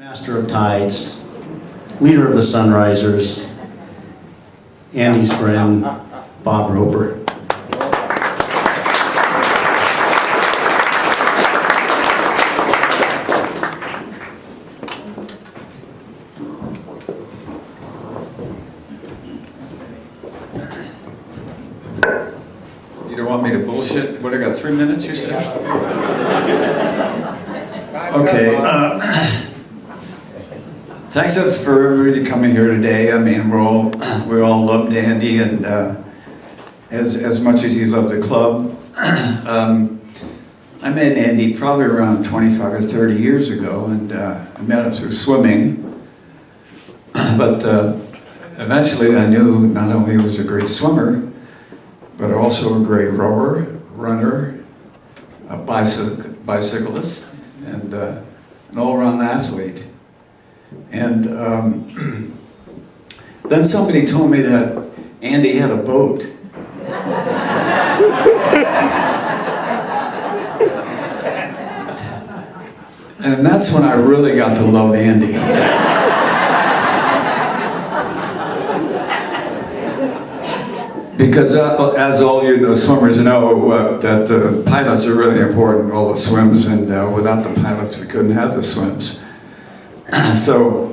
Master of Tides, leader of the Sunrisers, Andy's friend, Bob Roper. You don't want me to bullshit? What, I got 3 minutes, you said? Okay. Thanks for everybody coming here today. I mean, we all loved Andy, and as much as you love the club. I met Andy probably around 25 or 30 years ago, and I met him through swimming. But eventually I knew not only he was a great swimmer, but also a great rower, runner, a bicyclist, and an all-around athlete. And then somebody told me that Andy had a boat. And that's when I really got to love Andy. Because as all you know, swimmers know, that the pilots are really important in all the swims, and without the pilots we couldn't have the swims. So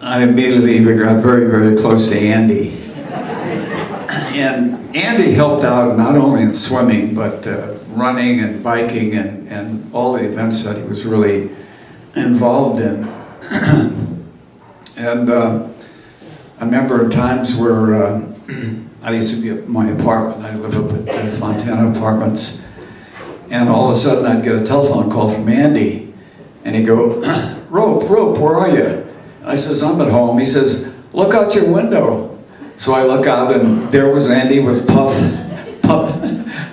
I immediately got very, very close to Andy. And Andy helped out not only in swimming, but running and biking and all the events that he was really involved in. And I remember times where I used to be at my apartment. I lived up at the Fontana Apartments. And all of a sudden I'd get a telephone call from Andy. And he'd go, Rope, where are you? And I says, I'm at home. He says, look out your window. So I look out, and there was Andy with Puff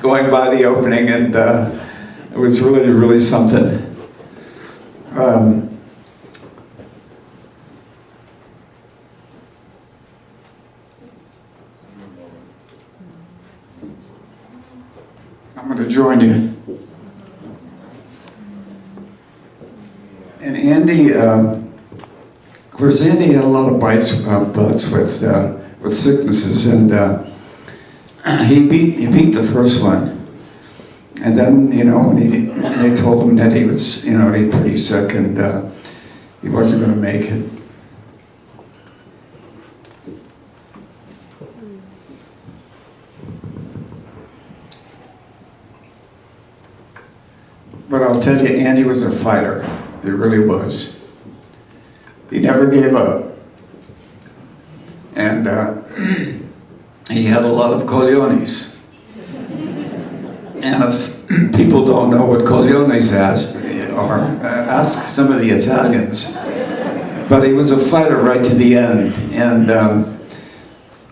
going by the opening, and it was really, really something. I'm going to join you. And Andy, of course, Andy had a lot of butts with sicknesses, and he beat the first one. And then, you know, when they told him that he was, you know, pretty sick, and he wasn't going to make it. But I'll tell you, Andy was a fighter. He really was. He never gave up. And he had a lot of cogliones. And if people don't know what cogliones are, ask some of the Italians. But he was a fighter right to the end. And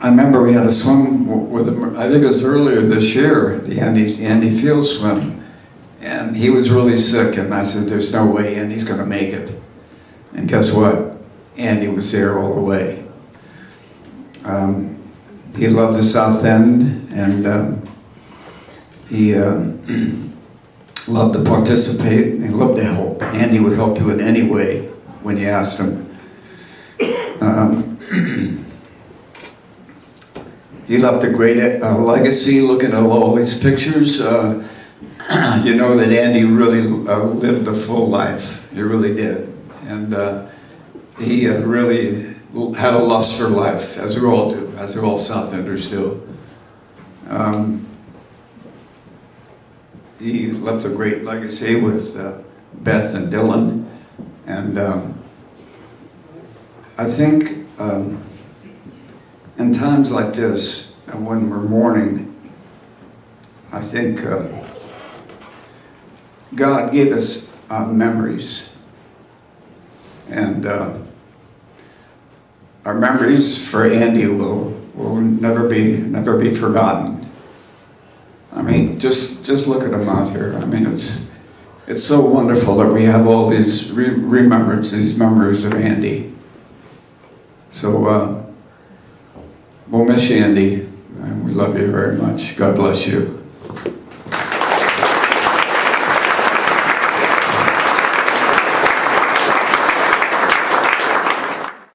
I remember we had a swim with him, I think it was earlier this year, the Andy Field swim. And he was really sick, and I said, there's no way Andy's going to make it. And guess what? Andy was there all the way. He loved the South End, and he loved to participate. He loved to help. Andy would help you in any way when you asked him. He left a great legacy. Looking at all these pictures, you know that Andy really lived a full life. He really did. And he really had a lust for life, as we all do, as all South Enders do. He left a great legacy with Beth and Dylan. And I think in times like this, when we're mourning, I think God gave us memories, and our memories for Andy will never be forgotten. I mean, just look at him out here. I mean, it's so wonderful that we have all these these memories of Andy. So we'll miss you, Andy, and we love you very much. God bless you.